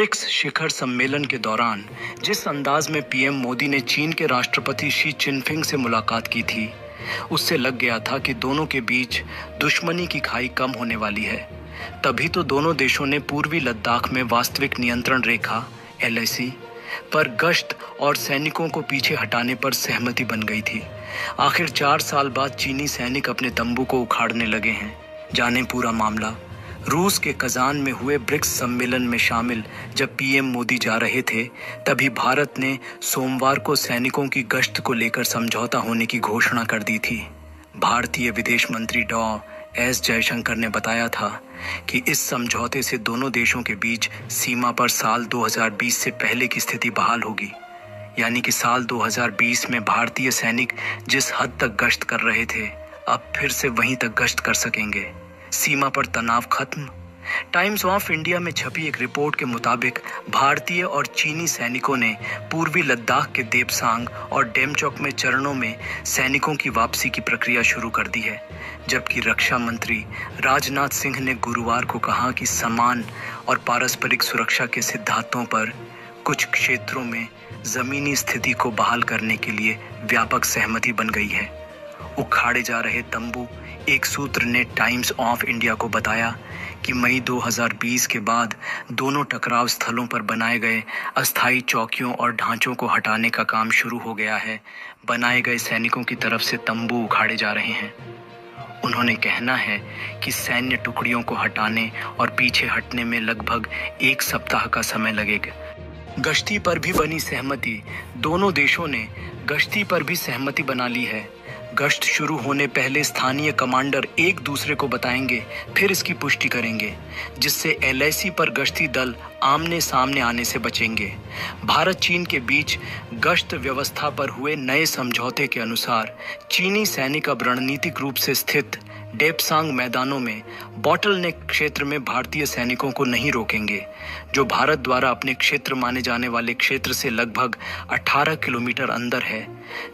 BRICS शिखर सम्मेलन के दौरान जिस अंदाज में पीएम मोदी ने चीन के राष्ट्रपति शी चिनफिंग से मुलाकात की थी, उससे लग गया था कि दोनों के बीच दुश्मनी की खाई कम होने वाली है। तभी तो दोनों देशों ने पूर्वी लद्दाख में वास्तविक नियंत्रण रेखा LAC पर गश्त और सैनिकों को पीछे हटाने पर सहमति बन गई थी। आखिर 4 साल बाद चीनी सैनिक अपने तंबू को उखाड़ने लगे हैं। जाने पूरा मामला। रूस के कजान में हुए ब्रिक्स सम्मेलन में शामिल जब पीएम मोदी जा रहे थे, तभी भारत ने सोमवार को सैनिकों की गश्त को लेकर समझौता होने की घोषणा कर दी थी। भारतीय विदेश मंत्री डॉ.एस. जयशंकर ने बताया था कि इस समझौते से दोनों देशों के बीच सीमा पर साल 2020 से पहले की स्थिति बहाल होगी। यानी कि साल 2020 में भारतीय सैनिक जिस हद तक गश्त कर रहे थे, अब फिर से वहीं तक गश्त कर सकेंगे। सीमा पर तनाव खत्म। टाइम्स ऑफ इंडिया में छपी एक रिपोर्ट के मुताबिक भारतीय और चीनी सैनिकों ने पूर्वी लद्दाख के देपसांग और डेमचौक में चरणों में सैनिकों की वापसी की प्रक्रिया शुरू कर दी है, जबकि रक्षा मंत्री राजनाथ सिंह ने गुरुवार को कहा कि समान और पारस्परिक सुरक्षा के सिद्धांतों पर कुछ क्षेत्रों में जमीनी स्थिति को बहाल करने के लिए व्यापक सहमति बन गई है। उखाड़े जा रहे तंबू। एक सूत्र ने टाइम्स ऑफ इंडिया को बताया कि मई 2020 के बाद दोनों टकराव स्थलों पर बनाए गए अस्थायी चौकियों और ढांचों को हटाने का काम शुरू हो गया है। बनाए गए सैनिकों की तरफ से तंबू उखाड़े जा रहे हैं। उन्होंने कहना है कि सैन्य टुकड़ियों को हटाने और पीछे हटने में लगभग 1 सप्ताह का समय लगेगा। गश्ती पर भी बनी सहमति। दोनों देशों ने गश्ती पर भी सहमति बना ली है। गश्त शुरू होने पहले स्थानीय कमांडर एक दूसरे को बताएंगे, फिर इसकी पुष्टि करेंगे, जिससे LAC पर गश्ती दल आमने सामने आने से बचेंगे। भारत चीन के बीच गश्त व्यवस्था पर हुए नए समझौते के अनुसार चीनी सैनिक अब रणनीतिक रूप से स्थित डेपसांग मैदानों में बॉटलनेक क्षेत्र में भारतीय सैनिकों को नहीं रोकेंगे, जो भारत द्वारा अपने क्षेत्र माने जाने वाले क्षेत्र से लगभग 18 किलोमीटर अंदर है।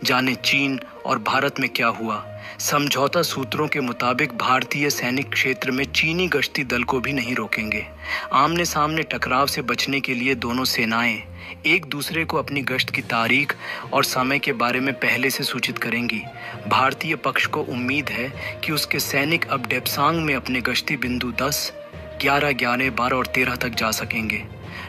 जाने चीन और भारत में क्या हुआ। समझौता सूत्रों के मुताबिक भारतीय सैनिक क्षेत्र में चीनी गश्ती दल को भी नहीं रोकेंगे। आमने सामने टकराव से बचने के लिए दोनों सेनाएं एक दूसरे को अपनी गश्त की तारीख और समय के बारे में पहले से सूचित करेंगी। भारतीय पक्ष को उम्मीद है कि उसके सैनिक अब डेपसांग में अपने गश्ती बिंदु 10, 11, 12 और 13 तक जा सकेंगे,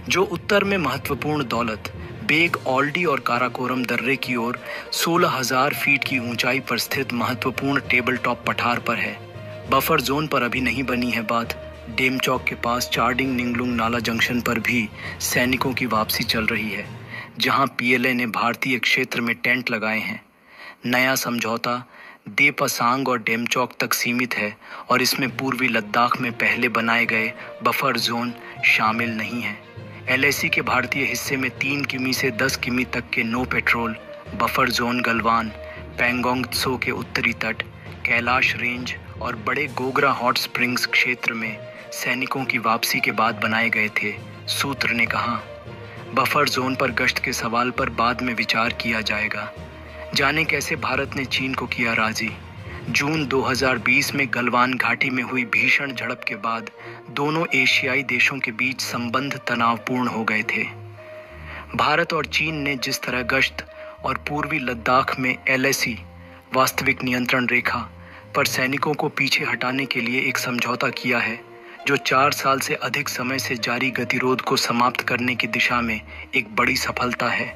जो उत्तर में महत्वपूर्ण दौलत बेग ओल्डी और काराकोरम दर्रे की ओर 16,000 फीट की ऊंचाई पर स्थित महत्वपूर्ण टेबल टॉप पठार पर है। बफर जोन पर अभी नहीं बनी है बात। डेमचौक के पास चार्डिंग निंगलुंग नाला जंक्शन पर भी सैनिकों की वापसी चल रही है, जहां PLA ने भारतीय क्षेत्र में टेंट लगाए हैं। नया समझौता देपसांग और डेमचौक तक सीमित है और इसमें पूर्वी लद्दाख में पहले बनाए गए बफर जोन शामिल नहीं है। LAC के भारतीय हिस्से में 3 किमी से 10 किमी तक के no petrol buffer zone Galwan, Pangong Tso के उत्तरी तट, कैलाश रेंज और बड़े गोगरा हॉट स्प्रिंग्स क्षेत्र में सैनिकों की वापसी के बाद बनाए गए थे। सूत्र ने कहा, बफर जोन पर गश्त के सवाल पर बाद में विचार किया जाएगा। जाने कैसे भारत ने चीन को किया राजी। जून 2020 में गलवान घाटी में हुई भीषण झड़प के बाद दोनों एशियाई देशों के बीच संबंध तनावपूर्ण हो गए थे। भारत और चीन ने जिस तरह गश्त और पूर्वी लद्दाख में LAC वास्तविक नियंत्रण रेखा पर सैनिकों को पीछे हटाने के लिए एक समझौता किया है, जो 4 साल से अधिक समय से जारी गतिरोध को समाप्त करने की दिशा में एक बड़ी सफलता है।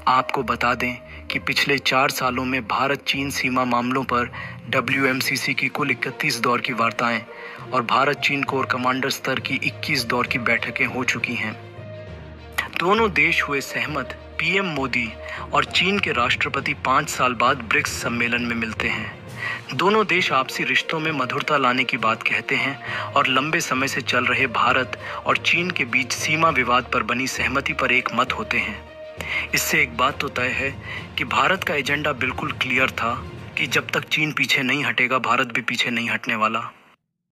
आपको बता दें कि पिछले 4 सालों में भारत चीन सीमा मामलों पर WMCC की कुल 31 दौर की वार्ताएं और भारत चीन कोर कमांडर स्तर की 21 दौर की बैठकें हो चुकी हैं। दोनों देश हुए सहमत। पीएम मोदी और चीन के राष्ट्रपति 5 साल बाद ब्रिक्स सम्मेलन में मिलते हैं। दोनों देश आपसी रिश्तों में मधुरता लाने की बात कहते हैं और लंबे समय से चल रहे भारत और चीन के बीच सीमा विवाद पर बनी सहमति पर एक मत होते हैं। इससे एक बात तो तय है कि भारत का एजेंडा बिल्कुल क्लियर था कि जब तक चीन पीछे नहीं हटेगा, भारत भी पीछे नहीं हटने वाला।